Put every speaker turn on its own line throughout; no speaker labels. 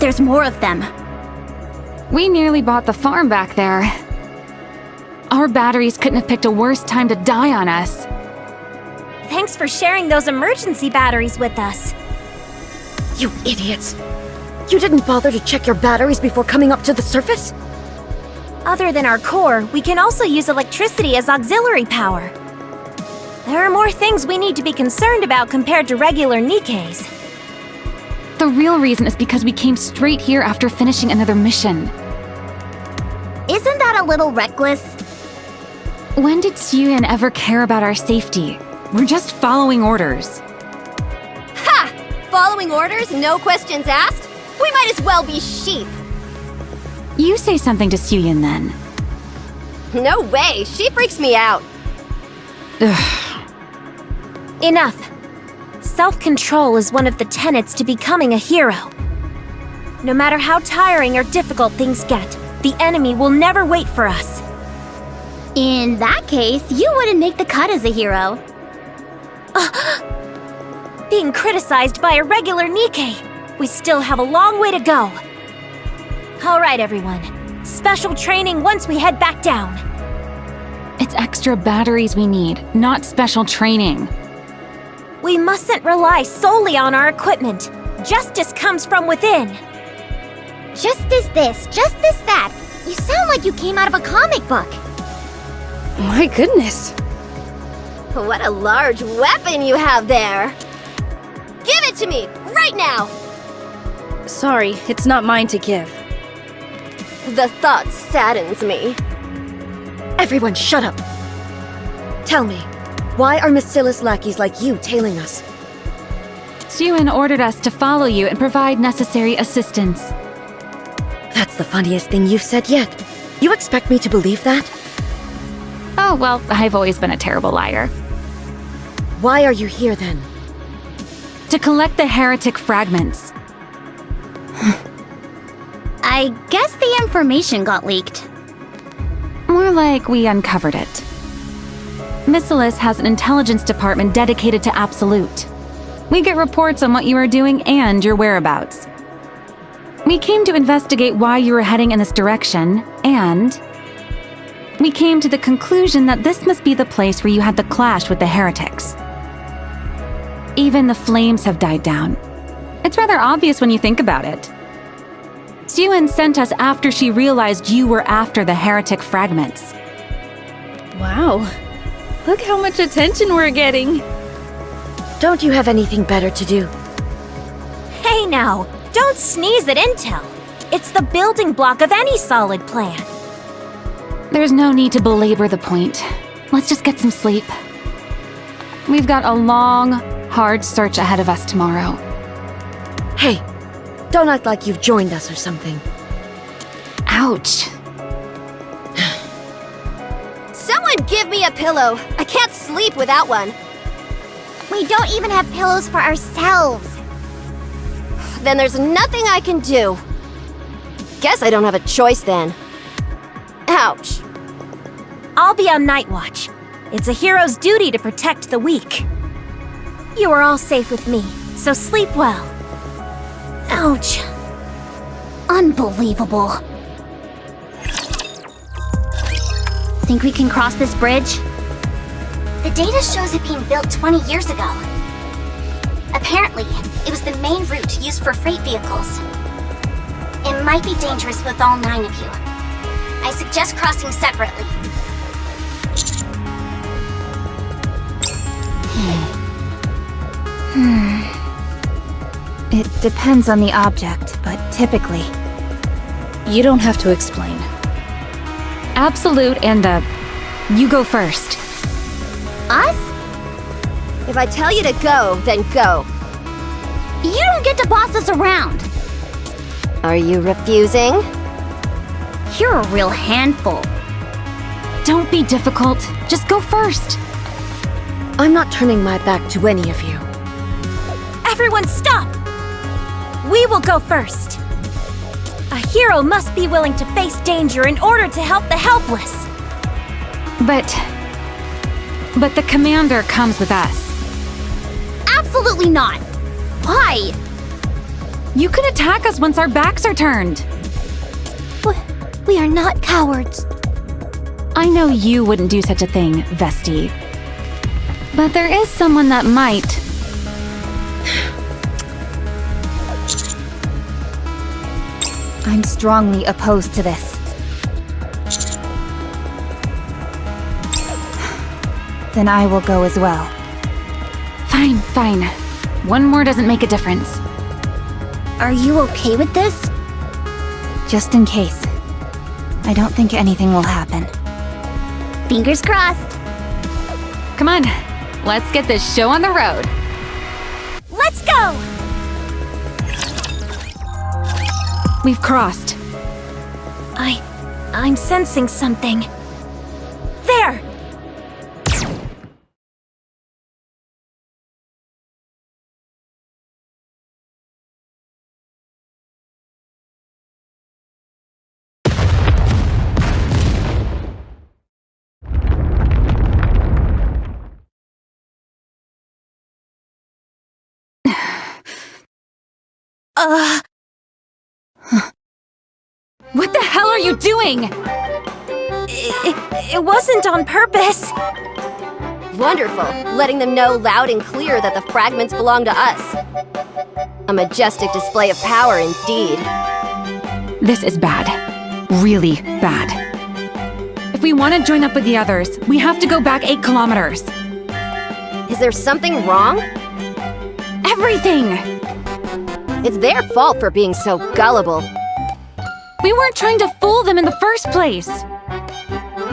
there's more of them.
We nearly bought the farm back there. Our batteries couldn't have picked a worse time to die on us.
Thanks for sharing those emergency batteries with us.
You idiots! You didn't bother to check your batteries before coming up to the surface?
Other than our core, we can also use electricity as auxiliary power. There are more things we need to be concerned about compared to regular NIKKEs.
The real reason is because we came straight here after finishing another mission.
Isn't that a little reckless?
When did Suyun ever care about our safety? We're just following orders.
Ha! Following orders, no questions asked? We might as well be sheep.
You say something to Suyun then.
No way, she freaks me out.
Enough. Self-control is one of the tenets to becoming a hero. No matter how tiring or difficult things get, the enemy will never wait for us.
In that case, you wouldn't make the cut as a hero.
Being criticized by a regular NIKKE. We still have a long way to go. All right, everyone. Special training once we head back down.
It's extra batteries we need, not special training.
We mustn't rely solely on our equipment. Justice comes from within.
Justice this, justice that. You sound like you came out of a comic book.
My goodness.
What a large weapon you have there. Give it to me, right now!
Sorry, it's not mine to give.
The thought saddens me.
Everyone shut up! Tell me, why are Miss Scylla's lackeys like you tailing us?
Suyun ordered us to follow you and provide necessary assistance.
That's the funniest thing you've said yet. You expect me to believe that?
Oh, well, I've always been a terrible liar.
Why are you here then?
To collect the heretic fragments.
I guess the information got leaked.
More like we uncovered it. Missilis has an intelligence department dedicated to Absolute. We get reports on what you are doing and your whereabouts. We came to investigate why you were heading in this direction, and we came to the conclusion that this must be the place where you had the clash with the heretics. Even the flames have died down. It's rather obvious when you think about it. Suyun sent us after she realized you were after the heretic fragments.
Wow. Look how much attention we're getting.
Don't you have anything better to do?
Hey now, don't sneeze at intel. It's the building block of any solid plan.
There's no need to belabor the point. Let's just get some sleep. We've got a long, hard search ahead of us tomorrow.
Hey, don't act like you've joined us or something.
Ouch.
Someone give me a pillow. I can't sleep without one.
We don't even have pillows for ourselves.
Then there's nothing I can do. Guess I don't have a choice then. Ouch.
I'll be on night watch. It's a hero's duty to protect the weak. You are all safe with me, so sleep well. Ouch.
Unbelievable. Think we can cross this bridge? The data shows it being built 20 years ago. Apparently, it was the main route used for freight vehicles. It might be dangerous with all 9 of you. I suggest crossing separately.
It depends on the object, but typically...
You don't have to explain.
Absolute and the... You go first.
Us?
If I tell you to go, then go.
You don't get to boss us around.
Are you refusing?
You're a real handful.
Don't be difficult. Just go first.
I'm not turning my back to any of you.
Everyone stop! We will go first. A hero must be willing to face danger in order to help the helpless.
But the commander comes with us.
Absolutely not. Why?
You can attack us once our backs are turned.
We are not cowards.
I know you wouldn't do such a thing, Vesti. But there is someone that might.
I'm strongly opposed to this. Then I will go as well.
Fine, fine. One more doesn't make a difference.
Are you okay with this?
Just in case. I don't think anything will happen.
Fingers crossed.
Come on, let's get this show on the road.
Let's go!
We've crossed.
I'm sensing something. There!
What the hell are you doing?
It wasn't on purpose.
Wonderful, letting them know loud and clear that the fragments belong to us. A majestic display of power indeed.
This is bad. Really bad. If we want to join up with the others, we have to go back 8 kilometers.
Is there something wrong?
Everything!
It's their fault for being so gullible.
We weren't trying to fool them in the first place.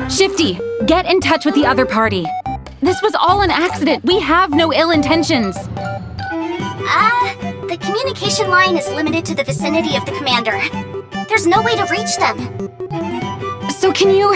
Shifty, get in touch with the other party. This was all an accident. We have no ill intentions.
The communication line is limited to the vicinity of the commander. There's no way to reach them.
So can you...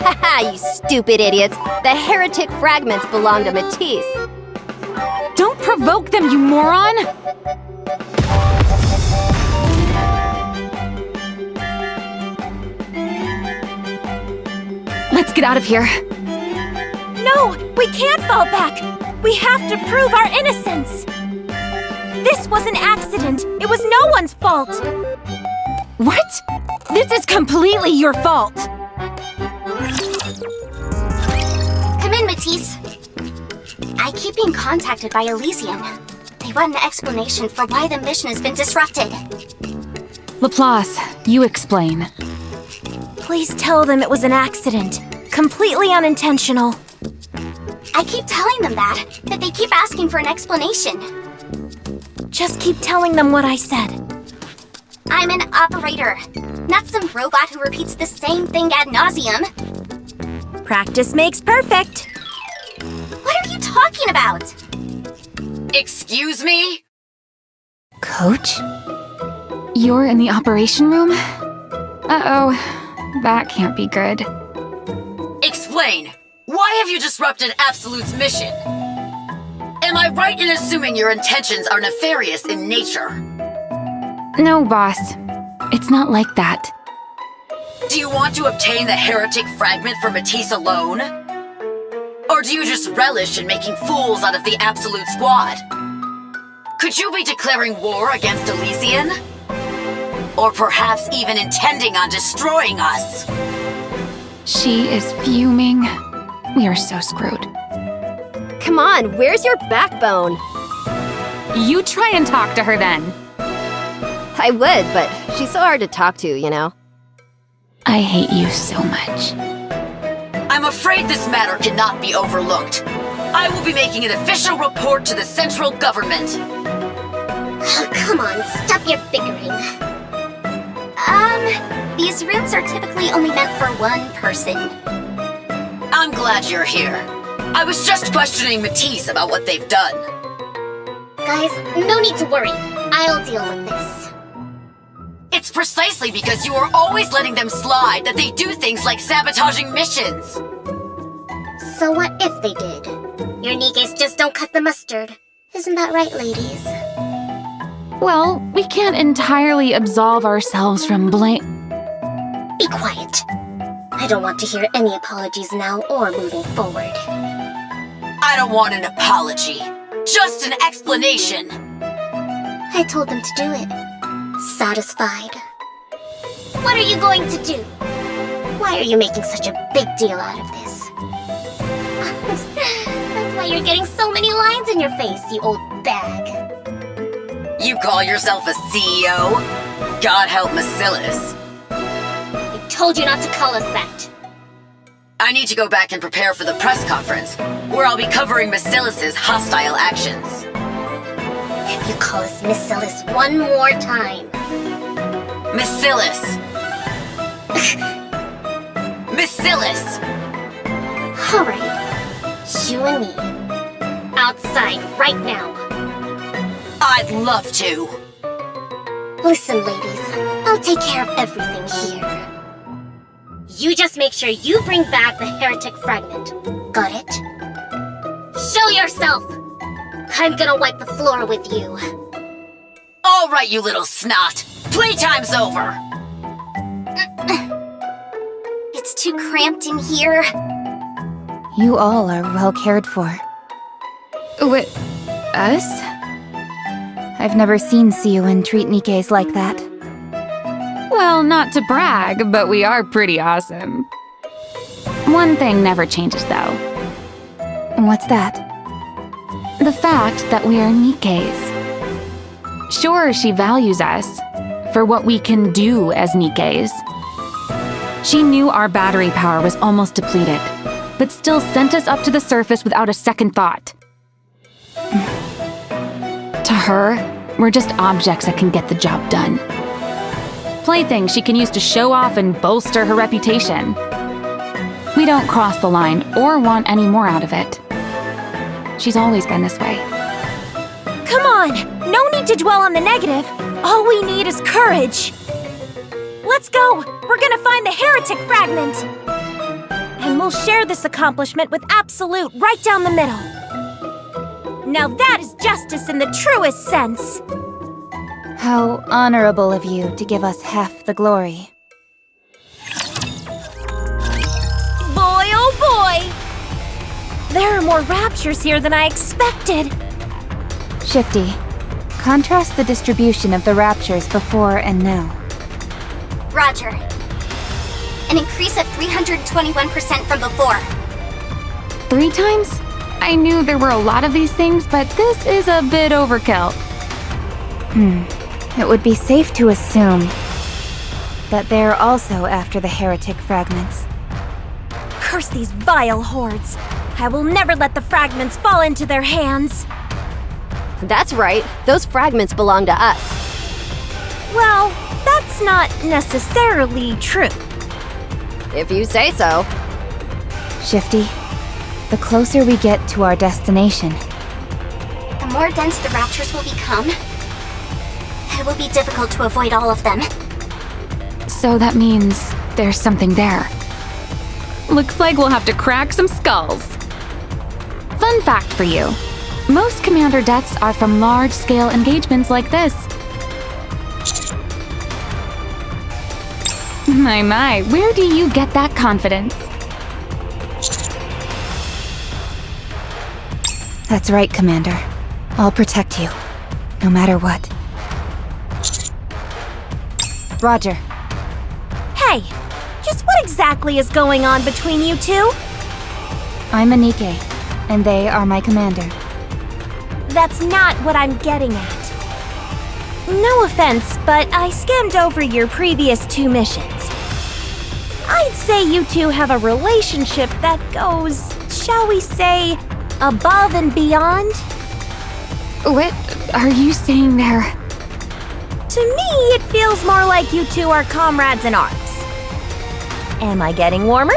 Haha, you stupid idiots! The heretic fragments belong to Matis.
Don't provoke them, you moron! Let's get out of here.
No, we can't fall back. We have to prove our innocence. This was an accident. It was no one's fault.
What? This is completely your fault.
Come in, Matisse. I keep being contacted by Elysium. They want an explanation for why the mission has been disrupted.
Laplace, you explain.
Please tell them it was an accident. Completely unintentional.
I keep telling them that, but they keep asking for an explanation.
Just keep telling them what I said.
I'm an operator, not some robot who repeats the same thing ad nauseum.
Practice makes perfect.
What are you talking about?
Excuse me?
Coach?
You're in the operation room? Uh-oh, that can't be good.
Explain. Why have you disrupted Absolute's mission? Am I right in assuming your intentions are nefarious in nature?
No, boss. It's not like that.
Do you want to obtain the heretic fragment for Matisse alone? Or do you just relish in making fools out of the Absolute Squad? Could you be declaring war against Elysian? Or perhaps even intending on destroying us?
She is fuming. We are so screwed.
Come on, where's your backbone?
You try and talk to her then.
I would, but she's so hard to talk to, you know?
I hate you so much.
I'm afraid this matter cannot be overlooked. I will be making an official report to the central government.
Oh, come on, stop your bickering. These rooms are typically only meant for one person.
I'm glad you're here. I was just questioning Matisse about what they've done.
Guys, no need to worry. I'll deal with this.
It's precisely because you are always letting them slide that they do things like sabotaging missions.
So what if they did? Your Nikkes just don't cut the mustard. Isn't that right, ladies?
Well, we can't entirely absolve ourselves from blame.
Be quiet. I don't want to hear any apologies now or moving forward.
I don't want an apology. Just an explanation.
I told them to do it. Satisfied. What are you going to do? Why are you making such a big deal out of this? That's why you're getting so many lines in your face, you old bag.
You call yourself a CEO? God help Macilis.
I told you not to call us that.
I need to go back and prepare for the press conference, where I'll be covering Macilis' hostile actions.
If you call us Macilis one more time...
Macilis! Macilis!
Alright. You and me. Outside right now.
I'd love to.
Listen, ladies. I'll take care of everything here. You just make sure you bring back the heretic fragment. Got it? Show yourself! I'm gonna wipe the floor with you.
All right, you little snot. Playtime's over.
It's too cramped in here.
You all are well cared for. What? Us? I've never seen Siyuin treat Nikkes like that. Well, not to brag, but we are pretty awesome. One thing never changes, though. What's that? The fact that we are Nikkes. Sure, she values us for what we can do as Nikkes. She knew our battery power was almost depleted, but still sent us up to the surface without a second thought. To her, we're just objects that can get the job done. Playthings she can use to show off and bolster her reputation. We don't cross the line or want any more out of it. She's always been this way.
Come on! No need to dwell on the negative. All we need is courage. Let's go! We're gonna find the heretic fragment! And we'll share this accomplishment with Absolute right down the middle. Now that is justice in the truest sense!
How honorable of you to give us half the glory.
Boy, oh boy! There are more raptures here than I expected.
Shifty, contrast the distribution of the raptures before and now.
Roger. An increase of 321% from before.
3 times? I knew there were a lot of these things, but this is a bit overkill. It would be safe to assume that they're also after the heretic fragments.
Curse these vile hordes. I will never let the fragments fall into their hands.
That's right. Those fragments belong to us.
Well, that's not necessarily true.
If you say so.
Shifty, the closer we get to our destination,
The more dense the raptures will become, it will be difficult to avoid all of them.
so that means there's something there. Looks like we'll have to crack some skulls. Fun fact for you. Most commander deaths are from large-scale engagements like this. My, where do you get that confidence? That's right, Commander. I'll protect you, no matter what. Roger.
Hey, just what exactly is going on between you two?
I'm a Nikke, and they are my commander.
That's not what I'm getting at. No offense, but I skimmed over your previous 2 missions. I'd say you two have a relationship that goes, shall we say, above and beyond?
What are you saying there?
To me, it feels more like you two are comrades in arms. Am I getting warmer?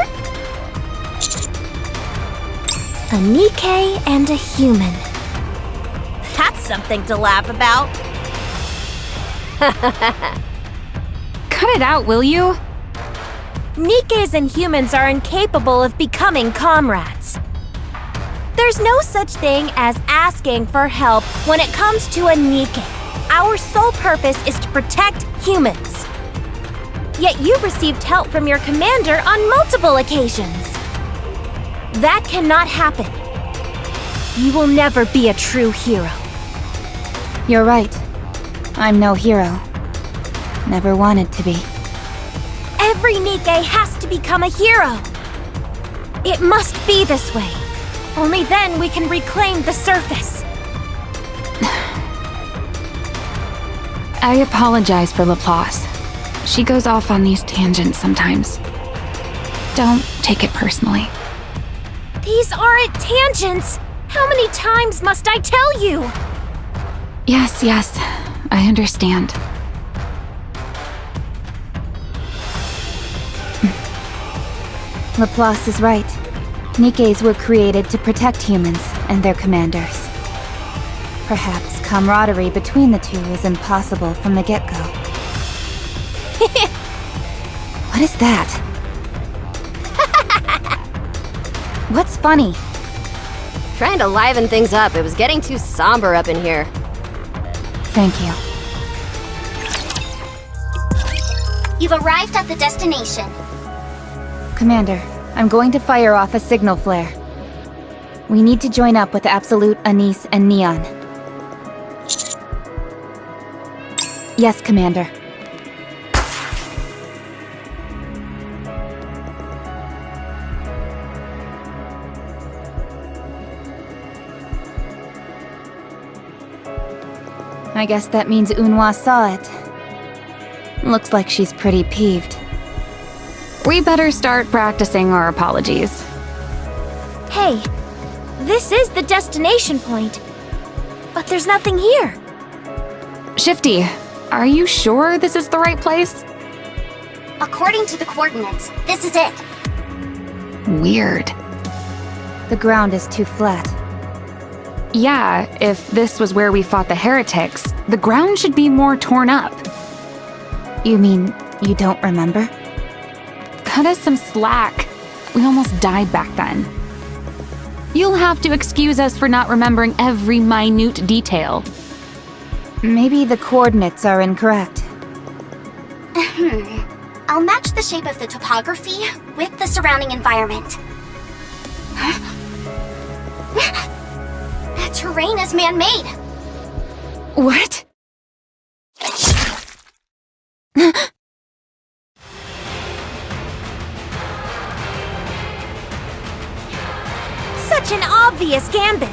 A Nikke and a human. That's something to laugh about.
Cut it out, will you?
Nikkes and humans are incapable of becoming comrades. There's no such thing as asking for help when it comes to a NIKKE. Our sole purpose is to protect humans. Yet you received help from your commander on multiple occasions. That cannot happen. You will never be a true hero.
You're right. I'm no hero. Never wanted to be.
Every NIKKE has to become a hero. It must be this way. Only then we can reclaim the surface.
I apologize for Laplace. She goes off on these tangents sometimes. Don't take it personally.
These aren't tangents. How many times must I tell you?
Yes, I understand. Laplace is right. NIKKEs were created to protect humans and their commanders. Perhaps camaraderie between the two is impossible from the get-go. What is that? What's funny?
Trying to liven things up. It was getting too somber up in here.
Thank you.
You've arrived at the destination.
Commander, I'm going to fire off a signal flare. We need to join up with Absolute, Anise, and Neon. Yes, Commander. I guess that means Unhwa saw it. Looks like she's pretty peeved. We better start practicing our apologies.
Hey, this is the destination point. But there's nothing here.
Shifty, are you sure this is the right place?
According to the coordinates, this is it.
Weird. The ground is too flat. Yeah, if this was where we fought the heretics, the ground should be more torn up. You mean you don't remember? Cut us some slack. We almost died back then. You'll have to excuse us for not remembering every minute detail. Maybe the coordinates are incorrect.
I'll match the shape of the topography with the surrounding environment. The terrain is man-made.
What?
Such an obvious gambit.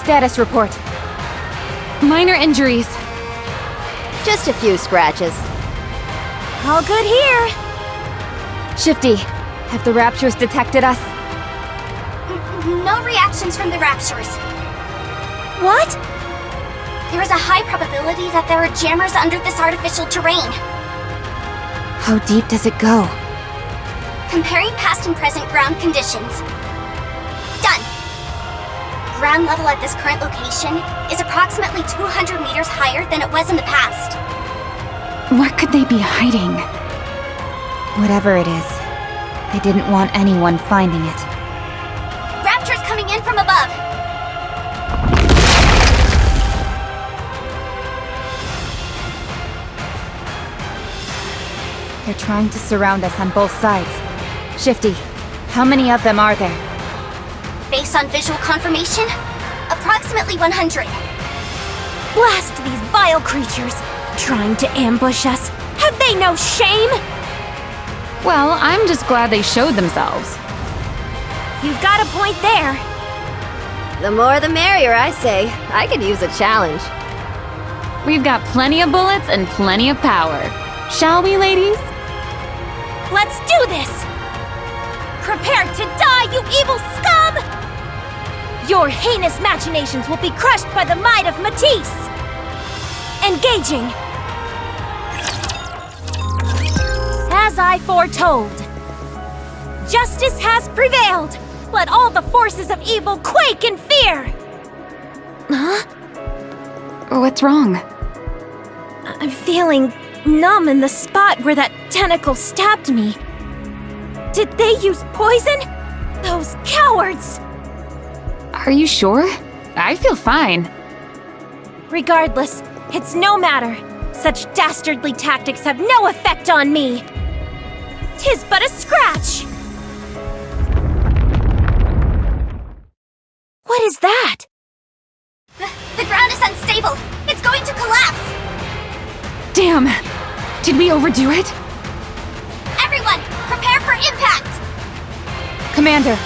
Status report. Minor injuries.
Just a few scratches.
All good here.
Shifty, have the Raptures detected us?
No reactions from the Raptures.
What?
There is a high probability that there are jammers under this artificial terrain.
How deep does it go?
Comparing past and present ground conditions. Done. Ground level at this current location is approximately 200 meters higher than it was in the past.
What could they be hiding? Whatever it is, they didn't want anyone finding it.
Raptors coming in from above.
They're trying to surround us on both sides. Shifty, how many of them are there?
Based on visual confirmation, approximately 100.
Blast these vile creatures. Trying to ambush us. Have they no shame?
Well, I'm just glad they showed themselves.
You've got a point there.
The more the merrier, I say. I could use a challenge.
We've got plenty of bullets and plenty of power. Shall we, ladies?
Let's do this! Prepare to die, you evil scum! Your heinous machinations will be crushed by the might of Matis! Engaging! As I foretold, justice has prevailed! Let all the forces of evil quake in fear! Huh?
What's wrong?
I'm feeling numb in the spot where that tentacle stabbed me. Did they use poison? Those cowards!
Are you sure? I feel fine.
Regardless, it's no matter. Such dastardly tactics have no effect on me. 'Tis but a scratch! What is that?
The ground is unstable. It's going to collapse.
Damn! Did we overdo it?
Everyone, prepare for impact.
Commander,